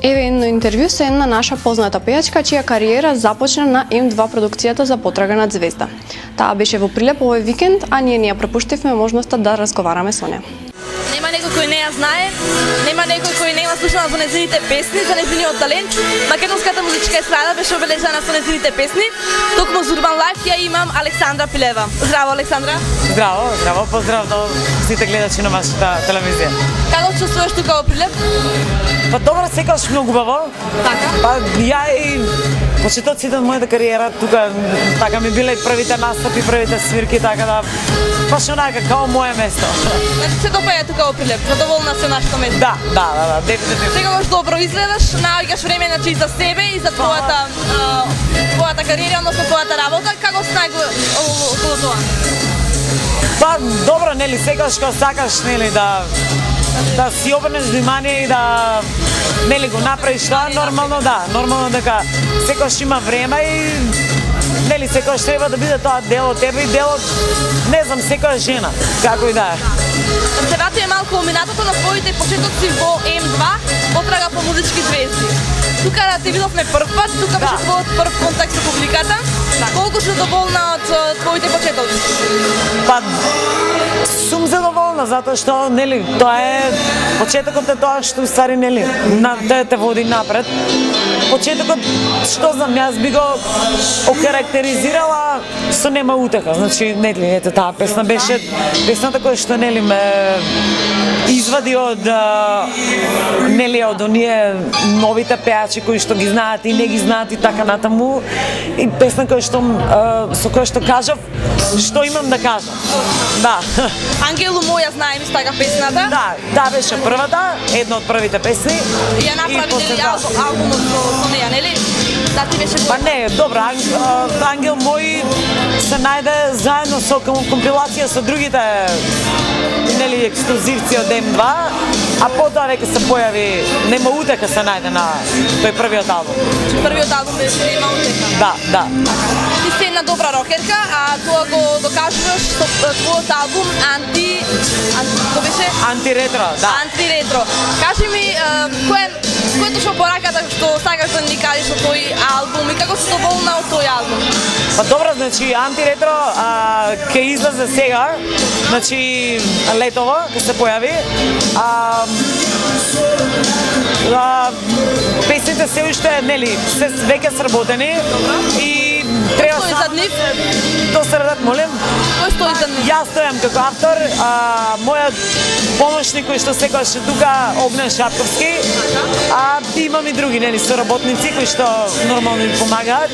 Еве едно интервју со една наша позната пејачка чија кариера започна на М2 продукцијата за потрага над звезда. Таа беше во Прилеп овој викенд, а ние ја пропуштивме можноста да разговараме со неа. Нема некој кој не ја знае, нема некој кој нема слушнал за нејзините песни, за нејзиниот талент. Македонската музичка естрада беше обележана со нејзините песни. Токму за Урбан Лайф ја имам Александра Пилева. Здраво, Александра. Здраво, здраво, поздрав до сите гледачи на вашата телевизија. Како се чувствуваш тука во Прилеп? Па добро, секогаш многу убаво. Така? Па ја и почетоците од мојата кариера тука така ми биле првите настапи, првите свирки, така да баш онака као моје место. Значи се допаѓа тука во Прилеп, задоволна си нашето место. Да, дефинитивно. Секогаш добро изгледаш, наоѓаш време и за себе и за твојата кариера, односно твојата работа. Како се најде околу тоа? Па добро, нели, секогаш кога сакаш, нели, да си обрнеш внимание и да нели го направиш тоа, нормално дека секогаш има време и нели секогаш треба да биде тоа дел од тебе и дел од, не знам, секоја жена, како и да е. Да се вратиме малку во минатото на твоите почетоци во М2, потрага по музички звезди. Тука да те видовме прв пат, тука беше твојот прв контакт со публиката. Колку си задоволна од твоите почетоци? Па сум задоволна затоа што нели тоа е почетокот е тоа што ствари нели те води напред. Почетокот што знам јас би го окарактеризирала со нема утеха. Значи нели ете таа песна беше песната која што нели ме извади од нели од оние новите пејачи кои што ги знаат и не ги знаат и така натаму, и песна која што со која што кажав што имам да кажам. Да. Ангелу моја знаем исто така песната. Да, таа беше првата, една од првите песни. Ја направи нели албумот со неја, нели? Да, ти беше. Па не, добро, Ангел мој се најде заедно со компилација со другите нели ексклузивци од М2, а потоа веќе се појави Нема утеха се најде на тој првиот албум. Првиот албум беше Нема утеха. Да. Ти си една добра рокерка, а тоа го докажуваш со твојот албум Антиретро, да. Антиретро. Кажи ми, кој е точно пораката што сакаш да ни кажеш од тој албум и како си доволна од тој албум? Па добро, значи Антиретро ќе излезе сега, значи летово ќе се појави. Песните се уште нели се веќе сработени и треба да средат, молим. Кој стои за нив? Јас стојам како автор, мојот помошник кој што секогаш е тука, Огнен Шапковски, имам и други нели соработници кои што нормално ми помагаат,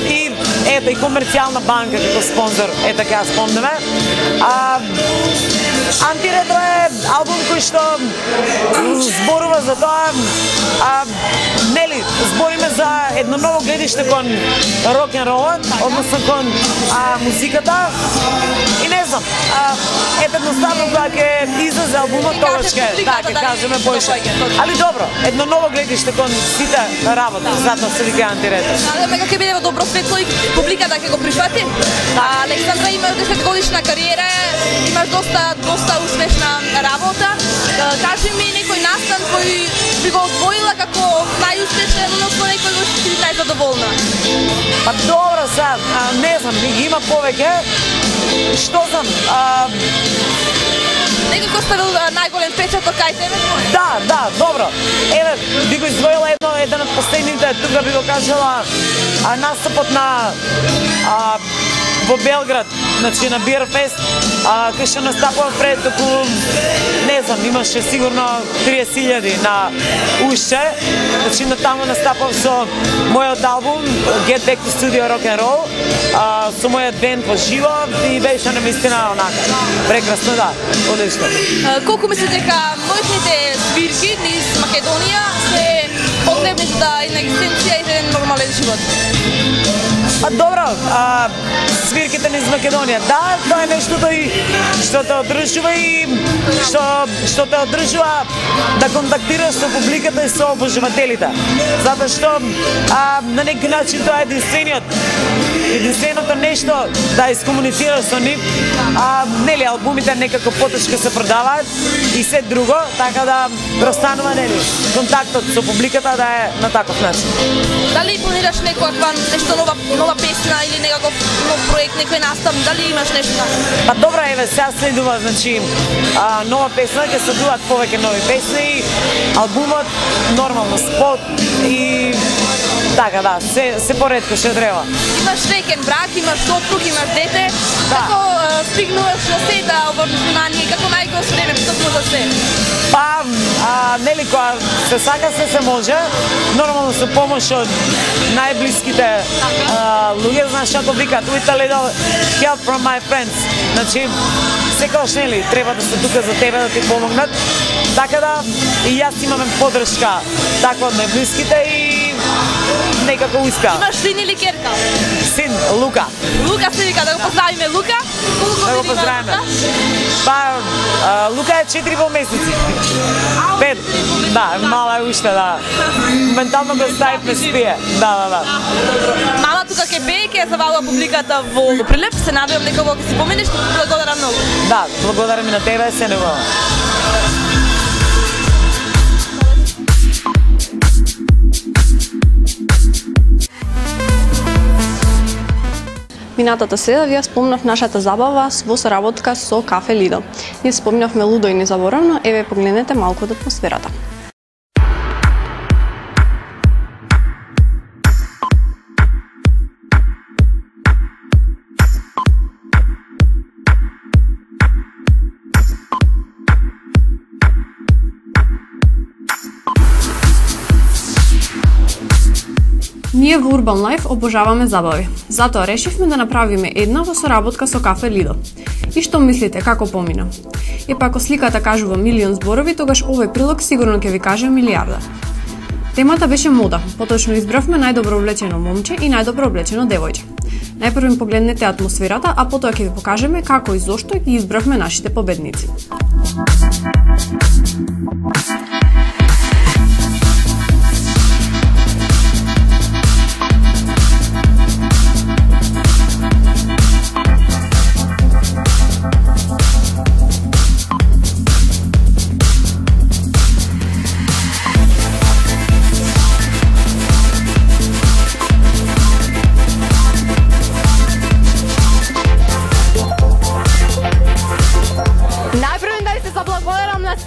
и ето и Комерцијална банка како спонзор, така ја спомнеме. Антиретро е албум кој што зборува за тоа, нели, збориме за едно ново гледиште кон рок-н-ролот, односно кон музиката, и не знам, едноставно кога ќе излезе албумот, тогаш ќе кажеме поише. Али добро, едно ново гледиште кон сите работи, затоа се вика Антиретро. Дека ќе биде во добро светло и публиката ќе го прифати. Александра, имаш 10 годишна кариера, имаш доста успешна работа. Кажи ми некој настан кој би го одвоила како најуспешен, односно некој кој си најзадоволна. Па добро сега, не знам, ги има повеќе. Што знам? Некој кој ставил најголем печаток кај тебе? Да, добро. Еве, би го издвоила еден од последните, тука би го кажала, настапот на во Белград, значи на Бирфест, кај што настапува пред околу, не знам, имаше сигурно 30.000 на уште, значи на таму настапав со мојот албум Get Back to Studio Rock and Roll, со мојот бенд во живо и беше навистина онака прекрасно, да, одлично. Колку мислите дека моите свирки низ Македонија се потребни за една екзистенција и за еден нормален живот? Па добро, свирките низ Македонија. Да, тоа е нештото и што те одржува што те одржува да контактираш со публиката и со обожавателите. Затоа што на некој начин тоа е единственото нешто да искомуницираш со нив. Нели албумите некако потешко се продаваат и се друго, така да простанува нели контактот со публиката да е на таков начин. Дали планираш некоја нешто нова песна или некаков нов проект, некој настан, дали имаш нешто? Па добра, еве сега следува, значи нова песна, ќе следуваат повеќе нови песни, албумот, нормално спот и така да, се поредко што треба. Имаш среќен брак, имаш сопруг, имаш дете. Како стигнуваш на сета обврзување, како најгош време постапно за се? Па, нели кога се сака се може, нормално со помош од најблиските луѓе, знаеш како викаат, with a little help from my friends. Значи, секогаш нели треба да се тука за тебе да ти помогнат. Така да и јас имаме поддршка така од најблиските и некако успеа. Имаш син или керка? Син, Лука. Лука се вика, да го поздравиме Лука. Да го поздравиме. Па, Лука е 4,5 месеци. 5. Да, мала е уште, да. Ментално го ставивме спие. Да. Мама тука ќе пее, ќе завалува публиката во Прилеп. Се надевам дека го ќе си поминеш, што ти благодарам многу. Да, благодарам и на тебе, се негова. Минатата среда вие спомнав нашата забава во соработка со Кафе Лидо. Ние спомнавме лудо и незаборавно, еве погледнете малку од атмосферата. Ние во Urban Life обожаваме забави. Затоа решивме да направиме една во соработка со Кафе Лидо. И што мислите, како помина? Епа ако сликата кажува милион зборови, тогаш овој прилог сигурно ќе ви каже милиарда. Темата беше мода, поточно избравме најдобро облечено момче и најдобро облечено девојче. Најпрво им погледнете атмосферата, а потоа ќе ви покажеме како и зошто ги избравме нашите победници.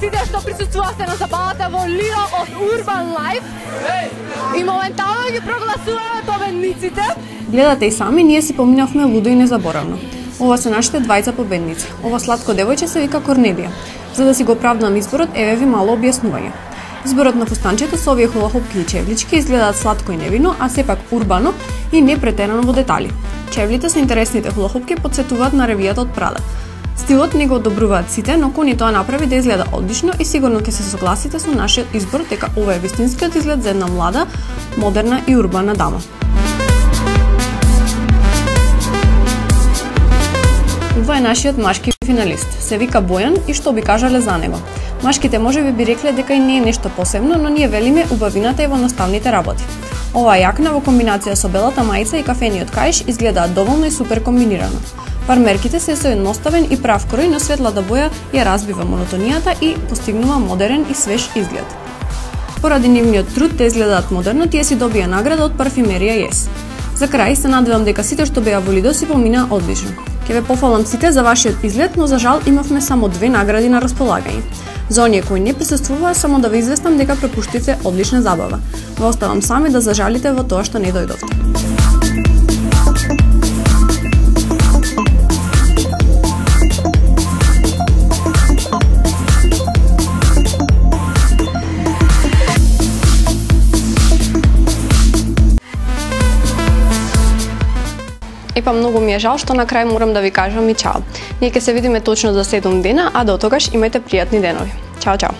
Сите што присуствувавте на забавата во Лидо од Urban Life и моментално ги прогласуваме победниците. Гледате и сами, ние си поминавме лудо и незаборавно. Ова се нашите двајца победници. Ова сладко девојче се вика Корнелија. За да си го оправдам изборот, еве ви мало објаснување. Изборот на фустанчето со овие хулахопки и чевлички изгледаат сладко и невино, а сепак урбано и не претерано во детали. Чевлите со интересните хулахопки потсетуваат на ревијата од Прада. Стилот не го одобруваат сите, но кој ни тоа направи да изгледа одлично и сигурно ќе се согласите со нашиот избор дека ова е вистинскиот изглед за една млада, модерна и урбана дама. Ова е нашиот машки финалист. Се вика Бојан и што би кажале за него. Машките можеби би рекле дека и не е нешто посебно, но ние велиме убавината е во наставните работи. Оваа јакна во комбинација со белата мајца и кафениот каиш изгледаат доволно и супер комбинирано. Пармерките се со едноставен и прав крој, но светлата боја ја разбива монотонијата и постигнува модерен и свеж изглед. Поради нивниот труд те изгледаат модерно, тие си добија награда од парфимерија Yes. За крај се надевам дека сите што беа во Лидо си поминаа одлично. Ќе ве пофалам сите за вашиот изглед, но за жал имавме само 2 награди на располагање. За оние кои не присуствуваа, само да ве известам дека пропуштивте одлична забава. Ве оставам сами да зажалите во тоа што не дојдовте. Епа многу ми е жал што на крај морам да ви кажам и чао. Ние ќе се видиме точно за 7 дена, а до тогаш имајте пријатни денови. Чао, чао.